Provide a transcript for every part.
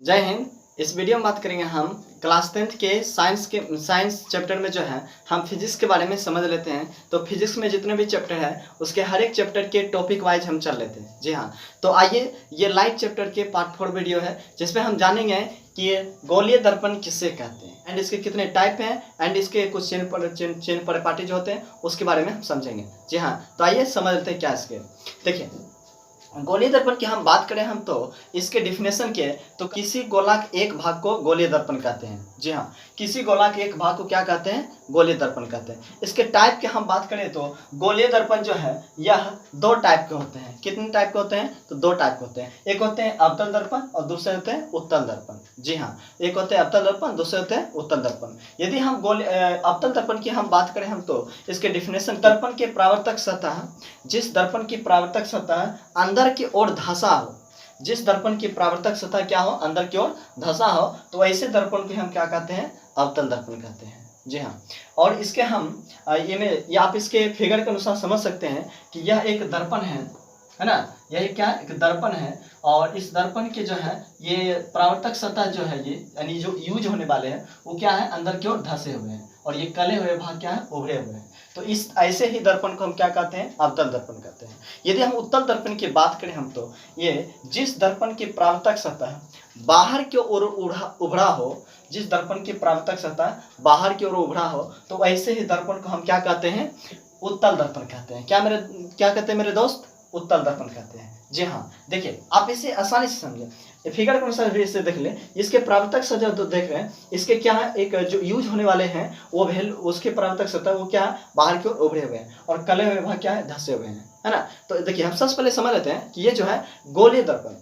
जय हिंद। इस वीडियो में बात करेंगे हम क्लास 10th के साइंस चैप्टर में जो है हम फिजिक्स के बारे में समझ लेते हैं। तो फिजिक्स में जितने भी चैप्टर है उसके हर एक चैप्टर के टॉपिक वाइज हम चल लेते हैं। जी हाँ, तो आइए ये लाइट चैप्टर के पार्ट 4 वीडियो है जिसमें हम जानेंगे कि ये गोलीय दर्पण किससे कहते हैं एंड इसके कितने टाइप हैं एंड इसके कुछ चेन परिपाटी जो होते हैं उसके बारे में हम समझेंगे। जी हाँ, तो आइए समझ लेते हैं क्या इसके। देखिए, गोलीय दर्पण की हम बात करें हम तो इसके डिफिनेशन के तो किसी गोलाक एक भाग को गोलीय दर्पण कहते हैं। जी हाँ, किसी गोलाक एक भाग को क्या कहते हैं? गोलीय दर्पण कहते हैं। इसके टाइप की हम बात करें तो गोलीय दर्पण जो है यह दो टाइप के होते हैं। कितने टाइप के होते हैं? तो दो टाइप के होते हैं। एक होते हैं अवतल दर्पण और दूसरे होते हैं उत्तल दर्पण। जी हाँ, एक होते हैं अवतल दर्पण, दूसरे होते हैं उत्तल दर्पण। यदि हम अवतल दर्पण की हम बात करें हम तो इसके डिफिनेशन दर्पण के परावर्तक सतह, जिस दर्पण की परावर्तक सतह अंदर की ओर धंसा हो, जिस दर्पण की परावर्तक सतह क्या हो? अंदर की ओर धंसा हो, तो ऐसे दर्पण को हम क्या कहते हैं? अवतल दर्पण कहते हैं। जी हाँ, और इसके हम ये आप इसके फिगर के अनुसार समझ सकते हैं कि यह एक दर्पण है ना। यह क्या? एक दर्पण है और इस दर्पण के जो है ये परावर्तक सतह जो है ये यानी जो यूज होने वाले हैं वो क्या है? अंदर की ओर धंसे हुए हैं और ये कले हुए भाग क्या है? उभरे हुए हैं। तो इस ऐसे ही दर्पण को हम क्या कहते हैं? अवतल दर्पण कहते हैं। यदि हम उत्तल दर्पण की बात करें हम तो ये जिस दर्पण की परावर्तक सतह बाहर की ओर उभरा हो, जिस दर्पण की परावर्तक सतह बाहर की ओर उभरा हो, तो ऐसे ही दर्पण को हम क्या कहते हैं? उत्तल दर्पण कहते हैं। क्या कहते हैं मेरे दोस्त? उत्तल दर्पण कहते हैं। जी हाँ, देखिए आप इसे आसानी से समझे, फिगर के अनुसार भी इसे देख ले। इसके परावर्तक सतह तो देख रहे हैं, इसके क्या है? एक जो यूज होने वाले हैं वो उसके परावर्तक सतह वो क्या है? बाहर की ओर उभरे हुए हैं और कले हुए भाग क्या है? धंसे हुए हैं, है ना। तो देखिए हम सबसे पहले समझ लेते हैं कि ये जो है गोलीय दर्पण।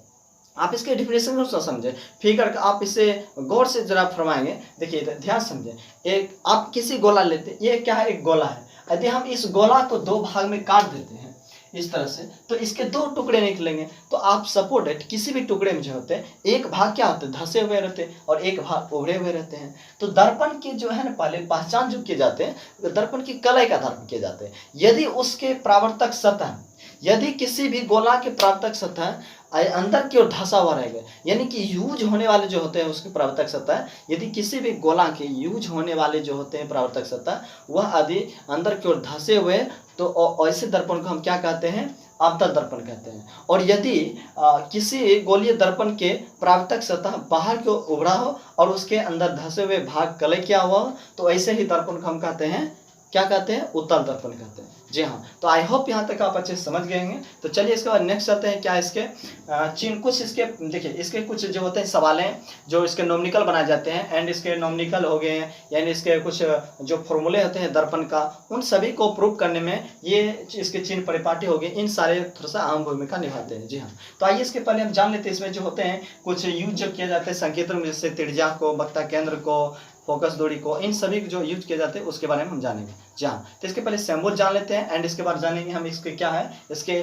आप इसके डिफिनेशन को समझे, फिगर का आप इसे गौर से जरा फरमाएंगे। देखिए ध्यान समझे, एक आप किसी गोला लेते, ये क्या है? एक गोला है। यदि हम इस गोला को दो भाग में काट देते हैं इस तरह से, तो इसके दो टुकड़े निकलेंगे। तो आप सपोर्ट डेट किसी भी टुकड़े में जो होते हैं एक भाग क्या होते हैं? धंसे हुए रहते हैं और एक भाग उभरे हुए रहते हैं। तो दर्पण की जो है ना पहले पहचान जो किए जाते हैं दर्पण की कलाई का आधार पर किए जाते हैं। यदि उसके परावर्तक सतह, यदि किसी भी गोला के परावर्तक सतह अंदर की ओर धंसा हुआ रहेगा, यानी कि यूज होने वाले जो होते हैं उसके परावर्तक सतह, यदि किसी भी गोला के यूज होने वाले जो होते हैं परावर्तक सतह वह यदि अंदर की ओर धंसे हुए तो ऐसे दर्पण को हम क्या कहते हैं? अवतल दर्पण कहते हैं। और यदि किसी गोलीय दर्पण के परावर्तक सतह बाहर की ओर उभरा हो और उसके अंदर धंसे हुए भाग कले किया हुआ हो, तो ऐसे ही दर्पण को हम कहते हैं, क्या कहते हैं? उत्तल दर्पण कहते हैं। जी हाँ, तो आई होप यहाँ तक आप अच्छे समझ गए होंगे। तो चलिए इसके बाद नेक्स्ट आते हैं क्या इसके चिन्ह। कुछ इसके देखिए, इसके कुछ जो होते हैं सवाल हैं जो इसके नोमिनिकल बनाए जाते हैं एंड इसके नोमिनिकल हो गए हैं, यानी इसके कुछ जो फॉर्मूले होते हैं दर्पण का, उन सभी को प्रूव करने में ये इसके चिन्ह परिपाटी हो गए, इन सारे थोड़ा सा अहम भूमिका निभाते हैं। जी हाँ, तो आइए इसके पहले हम जान लेते हैं इसमें जो होते हैं कुछ यूज जो किए जाते हैं संकेतन में, जैसे त्रिज्या को, वक्ता केंद्र को, फोकस दूरी को, इन सभी जो यूज किए जाते हैं उसके बारे में हम जानेंगे। जी हाँ, तो इसके पहले सिंबल जान लेते हैं एंड इसके बाद जानेंगे हम इसके क्या है, इसके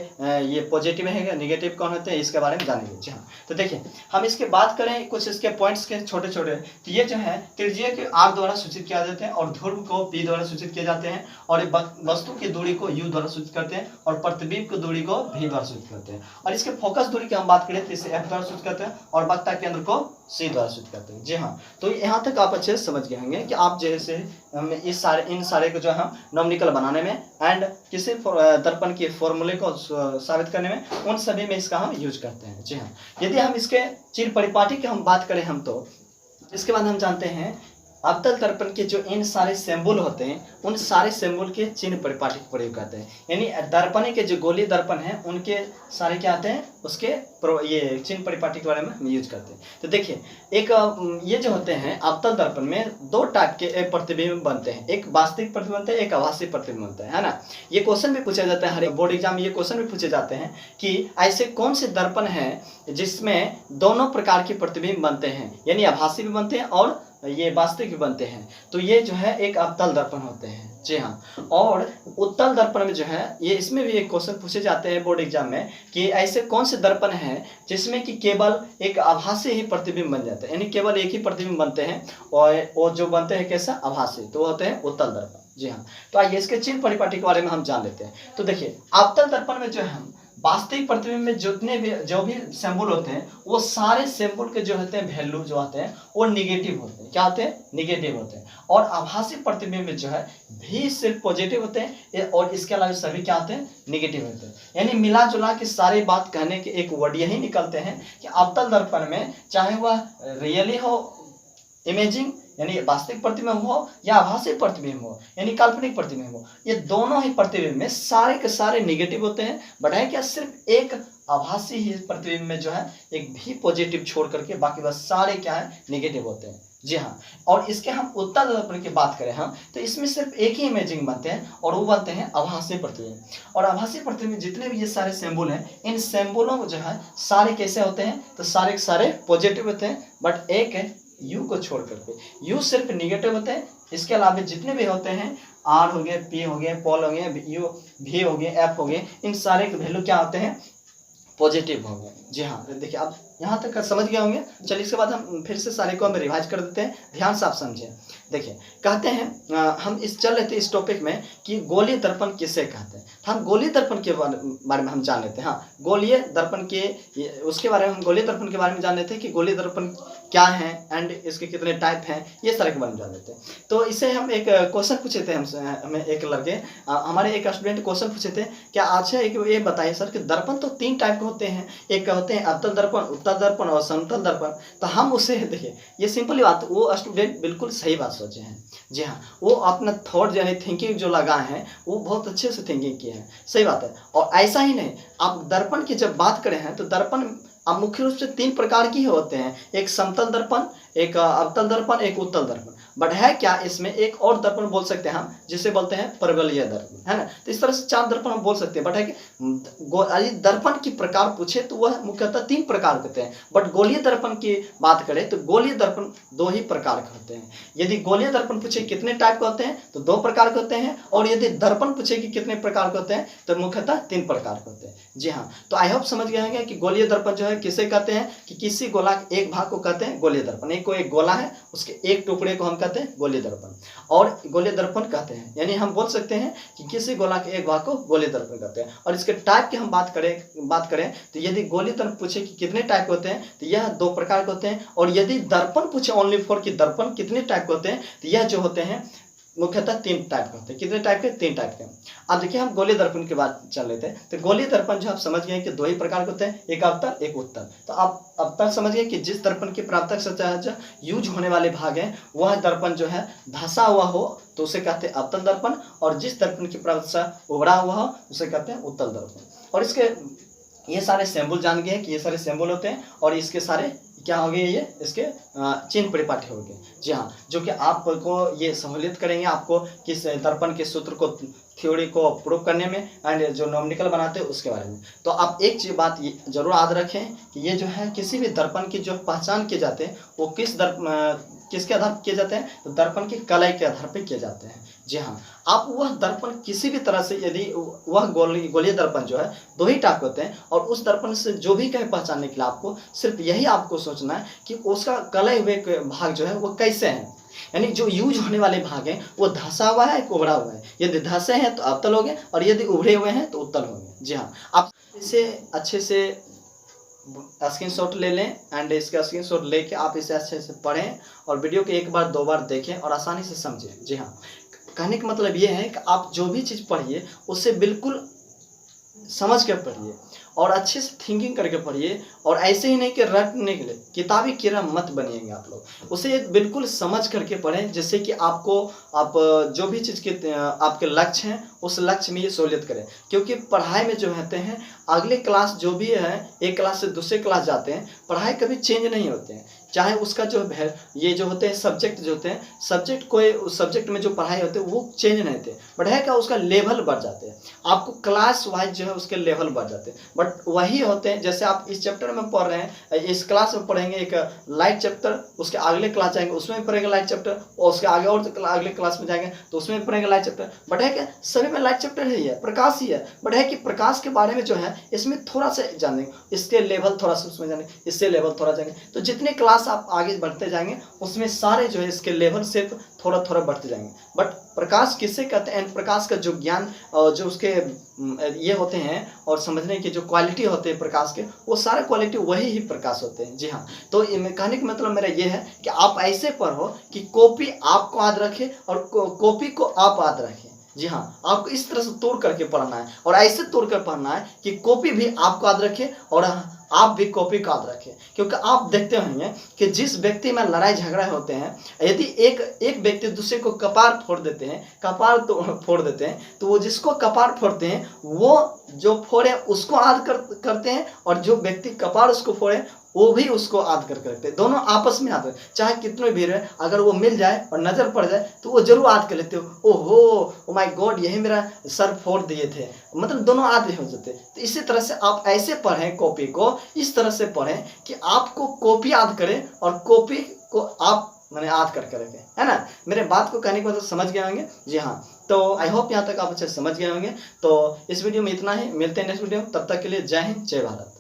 ये पॉजिटिव है निगेटिव कौन होते हैं इसके बारे में जानेंगे। जी हाँ, तो देखिए हम इसके बात करें कुछ इसके पॉइंट्स के छोटे छोटे, तो ये जो है त्रिज्या के आर द्वारा सूचित किया जाते हैं और ध्रुव को पी द्वारा सूचित किए जाते हैं और वस्तु की दूरी को यू द्वारा सूचित करते हैं और प्रतिबिंब की दूरी को भी द्वारा सूचित करते हैं। और इसके फोकस दूरी की हम बात करें तो इसे एफ द्वारा सूचित करते हैं और वक्ता केंद्र को सी द्वारा सूचित करते हैं। जी हाँ, तो यहाँ तक आप अच्छे से समझ गए होंगे कि आप जैसे इन सारे को जो है हम नोमिनिकल बनाने में एंड किसी दर्पण के फॉर्मूले को साबित करने में उन सभी में इसका हम यूज करते हैं। जी हाँ, यदि हम इसके चिन्ह परिपाटी की हम बात करें हम तो इसके बाद हम जानते हैं अवतल दर्पण के जो इन सारे सिंबल होते हैं उन सारे सिंबल के चिन्ह परिपाटी का प्रयोग करते हैं। यानी दर्पण के जो गोलीय दर्पण हैं उनके सारे क्या आते हैं? उसके ये चिन्ह परिपाटी के बारे में हम यूज करते हैं। तो देखिए एक ये जो होते हैं अवतल दर्पण में दो टाइप के प्रतिबिंब बनते हैं, एक वास्तविक प्रतिबिंब बनता है, एक आभासी प्रतिबिंब बनता है ना। ये क्वेश्चन भी पूछा जाता है, हर एक बोर्ड एग्जाम में ये क्वेश्चन भी पूछे जाते हैं कि ऐसे कौन से दर्पण है जिसमें दोनों प्रकार के प्रतिबिंब बनते हैं, यानी आभासी भी बनते हैं और ये वास्तविक भी बनते हैं। तो ये जो है एक अवतल दर्पण होते हैं। जी हाँ, और उत्तल दर्पण में जो है ये इसमें भी एक क्वेश्चन पूछे जाते हैं बोर्ड एग्जाम में कि ऐसे कौन से दर्पण हैं जिसमें कि केवल एक आभासी ही प्रतिबिंब बन जाता है, यानी केवल एक ही प्रतिबिंब बनते हैं और जो बनते हैं कैसा? आभासी, तो होते हैं उत्तल दर्पण। जी हाँ, तो आइए इसके चिन्ह परिपाटी के बारे में हम जान लेते हैं। तो देखिए अवतल दर्पण में जो है हम वास्तविक प्रतिबिंब में जितने भी जो भी सिंबल होते हैं वो सारे सिंबल के जो होते हैं वैल्यू जो आते हैं वो निगेटिव होते हैं। क्या होते हैं? निगेटिव होते हैं। और आभासी प्रतिबिंब में जो है भी सिर्फ पॉजिटिव होते हैं और इसके अलावा सभी क्या होते हैं? निगेटिव होते हैं। यानी मिला जुला के सारी बात कहने के एक वर्ड यही निकलते हैं कि अवतल दर्पण में चाहे वह रियली हो इमेजिंग यानी वास्तविक प्रतिबिंब हो या आभासी प्रतिबिंब हो यानी काल्पनिक प्रतिबिंब हो, ये दोनों ही प्रतिबिंब में सारे के सारे निगेटिव होते हैं। बट है क्या सिर्फ एक आभासी ही प्रतिबिंब में जो है एक भी पॉजिटिव छोड़ करके बाकी बस सारे क्या है? निगेटिव होते हैं। जी हाँ। और इसके हम उत्तल दर्पण की बात करें हम तो इसमें सिर्फ एक ही इमेजिंग बनते हैं और वो बनते हैं आभासी प्रतिबिंब। और आभासी प्रतिबिंब जितने भी ये सारे सिंबल हैं इन सिंबलों को जो है सारे कैसे होते हैं? तो सारे के सारे पॉजिटिव होते हैं। बट एक है यू को छोड़ करके, यू सिर्फ निगेटिव होते हैं। इसके अलावा जितने भी होते हैं आर हो गए, पी हो गए, पॉल हो गए, यू भी हो गए, एफ हो गए, इन सारे के वैल्यू क्या होते हैं? पॉजिटिव हो गए। जी हाँ। देखिए अब यहाँ तक समझ गए होंगे। चलिए इसके बाद हम फिर से सारे को हम रिवाइज कर देते हैं, ध्यान से आप समझें। देखिए कहते हैं हम इस चल रहे थे इस टॉपिक में कि गोलीय दर्पण किसे कहते हैं। हम गोलीय दर्पण के बारे में हम जान लेते हैं। हाँ, गोलीय दर्पण के उसके बारे में हम गोलीय दर्पण के बारे में जान लेते हैं कि गोलीय दर्पण क्या है एंड इसके कितने टाइप हैं, ये सारे के बारे में जान लेते हैं। तो इससे हम एक क्वेश्चन पूछे थे हमसे, हमें एक लड़के हमारे एक स्टूडेंट क्वेश्चन पूछे थे क्या अच्छा एक ये बताइए सर कि दर्पण तो 3 टाइप के होते हैं, एक होते हैं अवतल दर्पण, उत्तल दर्पण और समतल दर्पण। तो हम उससे देखिए ये सिंपल बात, वो स्टूडेंट बिल्कुल सही बात सोचे हैं। जी हाँ, वो अपना थॉट यानी थिंकिंग जो लगाए हैं वो बहुत अच्छे से थिंकिंग किए हैं। सही बात है। और ऐसा ही नहीं, आप दर्पण की जब बात करें हैं तो दर्पण अब मुख्य रूप से 3 प्रकार की होते हैं, एक समतल दर्पण, एक अवतल दर्पण, एक उत्तल दर्पण। बट है क्या इसमें एक और दर्पण बोल सकते हैं हम जिसे बोलते हैं परवलयीय दर्पण, है ना। तो इस तरह से 4 दर्पण हम बोल सकते हैं। बट है कि दर्पण की प्रकार पूछे तो वह मुख्यतः 3 प्रकार के होते हैं। बट गोलीय दर्पण की बात करें तो गोलीय दर्पण 2 ही प्रकार के होते हैं। यदि गोलीय दर्पण पूछे कितने टाइप के होते हैं तो 2 प्रकार के होते हैं। और यदि दर्पण पूछे कि कितने प्रकार के होते हैं तो मुख्यतः 3 प्रकार के होते हैं। जी हाँ। तो आई होप समझ गए होंगे कि गोलीय दर्पण जो है किसे कहते हैं कि किसी गोला के एक भाग को कहते हैं गोलीय दर्पण। एक गोला है उसके एक टुकड़े को हम कहते हैं गोलीय दर्पण और गोलीय दर्पण कहते हैं। यानी हम बोल सकते हैं कि किसी गोला के एक भाग को गोलीय दर्पण कहते हैं। और इसके टाइप की हम बात करें तो यदि गोलीय दर्पण पूछे कि कितने टाइप के होते हैं तो यह 2 प्रकार के होते हैं। और यदि दर्पण पूछे ओनली फॉर कि दर्पण कितने टाइप के होते हैं तो यह जो होते हैं मुख्यतः 3 टाइप के होते हैं। कितने टाइप के? 3 टाइप के। अब देखिए हम गोलीय दर्पण की बात चल लेते हैं। तो गोलीय दर्पण जो आप समझ गए कि 2 ही प्रकार के होते हैं, एक अवतल एक उत्तल। तो आप अवतल समझ गए कि जिस दर्पण की प्राप्तक सतह यूज होने वाले भाग हैं वह दर्पण जो है धंसा हुआ हो तो उसे कहते हैं अवतल दर्पण। और जिस दर्पण की प्राप्तक उभरा हुआ हो उसे कहते हैं उत्तल दर्पण। और इसके ये सारे सिंबल जान गए कि ये सारे सिंबल होते हैं और इसके सारे क्या हो गए, ये इसके चिन्ह परिपाटी हो गए। जी हाँ, जो कि आपको ये सहूलियत करेंगे आपको किस दर्पण के सूत्र को थ्योरी को प्रूव करने में एंड जो नॉमिनिकल बनाते हैं उसके बारे में। तो आप एक चीज बात जरूर याद रखें कि ये जो है किसी भी दर्पण की जो पहचान किए जाते हैं वो किसके आधार पर किए जाते हैं तो दर्पण की कलाई के आधार पर किए जाते हैं। जी हाँ, आप वह दर्पण किसी भी तरह से यदि वह गोलीय दर्पण जो है 2 ही टाइप होते हैं और उस दर्पण से जो भी कहीं पहचानने के लिए आपको सिर्फ यही आपको सोचना है कि उसका कले हुए भाग जो है वो कैसे हैं। यानी जो यूज होने वाले भाग हैं वो धंसा हुआ है कि उभरा हुआ है। यदि धंसे हैं तो अवतल हो गए और यदि उभरे हुए हैं तो उत्तल हो गए। जी हाँ, आप इसे अच्छे से स्क्रीनशॉट ले लें एंड इसका स्क्रीनशॉट लेके आप इसे अच्छे से पढ़ें और वीडियो को 1 बार 2 बार देखें और आसानी से समझें। जी हाँ, कहने का मतलब ये है कि आप जो भी चीज़ पढ़िए उससे बिल्कुल समझ कर पढ़िए और अच्छे से थिंकिंग करके पढ़िए। और ऐसे ही नहीं कि रटने के लिए किताबी कीड़ा मत बनिएगा आप लोग, उसे बिल्कुल समझ करके पढ़ें जिससे कि आप जो भी चीज़ के आपके लक्ष्य हैं उस लक्ष्य में ये सहूलियत करें। क्योंकि पढ़ाई में जो होते हैं अगले क्लास जो भी है एक क्लास से दूसरे क्लास जाते हैं, पढ़ाई कभी चेंज नहीं होते हैं। चाहे उसका जो है ये जो होते हैं सब्जेक्ट जो होते हैं सब्जेक्ट कोई उस सब्जेक्ट में जो पढ़ाई होते हैं वो चेंज नहीं होते, बट है क्या उसका लेवल बढ़ जाते हैं। आपको क्लास वाइज जो है उसके लेवल बढ़ जाते हैं। बट वही होते हैं जैसे आप इस चैप्टर में पढ़ रहे हैं, इस क्लास में पढ़ेंगे एक लाइट चैप्टर, उसके अगले क्लास जाएंगे उसमें भी पढ़ेंगे लाइट चैप्टर, और उसके आगे और अगले क्लास में जाएंगे तो उसमें भी पढ़ेंगे लाइट चैप्टर। बट है क्या सभी में लाइट चैप्टर ही है, प्रकाश ही है। बट है कि प्रकाश के बारे में जो है इसमें थोड़ा सा जानेंगे, इसके लेवल थोड़ा सा उसमें जानेंगे, इससे लेवल थोड़ा जाएंगे। तो जितने क्लास प्रकाश आप आगे बढ़ते जाएंगे उसमें सारे जो है इसके लेवल सिर्फ थोड़ा थोड़ा बढ़ते जाएंगे। बट प्रकाश किससे कहते हैं? प्रकाश का जो ज्ञान जो उसके ये होते हैं और समझने की जो क्वालिटी होते हैं प्रकाश के, वो सारे क्वालिटी वही ही प्रकाश होते हैं। जी हाँ, तो कहने का मतलब मेरा ये है कि आप ऐसे पढ़ो कि कॉपी आपको याद रखे और कॉपी को आप याद रखें। जी हाँ, आपको इस तरह से तोड़ करके पढ़ना है और ऐसे तोड़ कर पढ़ना है कि कॉपी भी आपको याद रखे और आप भी कॉपी को याद रखें। क्योंकि आप देखते होंगे कि जिस व्यक्ति में लड़ाई झगड़ा होते हैं, यदि एक व्यक्ति दूसरे को कपार फोड़ देते हैं, फोड़ देते हैं, तो वो जिसको कपार फोड़ते हैं वो जो फोड़े उसको याद करते हैं और जो व्यक्ति कपार उसको फोड़े वो भी उसको याद करके रखते हैं। दोनों आपस में याद, चाहे कितने भी रहे, अगर वो मिल जाए और नजर पड़ जाए तो वो जरूर याद कर लेते हो, ओहो ओ माय गॉड यही मेरा सर फोड़ दिए थे, मतलब दोनों याद हो जाते। तो इसी तरह से आप ऐसे पढ़ें, कॉपी को इस तरह से पढ़ें कि आपको कॉपी याद करें और कॉपी को आप मैंने याद करके रखें, है ना। मेरे बात को कहने के बाद समझ गए होंगे। जी हाँ, तो आई होप यहाँ तक आप अच्छे समझ गए होंगे। तो इस वीडियो में इतना ही, मिलते हैं नेक्स्ट वीडियो, तब तक के लिए जय हिंद, जय भारत।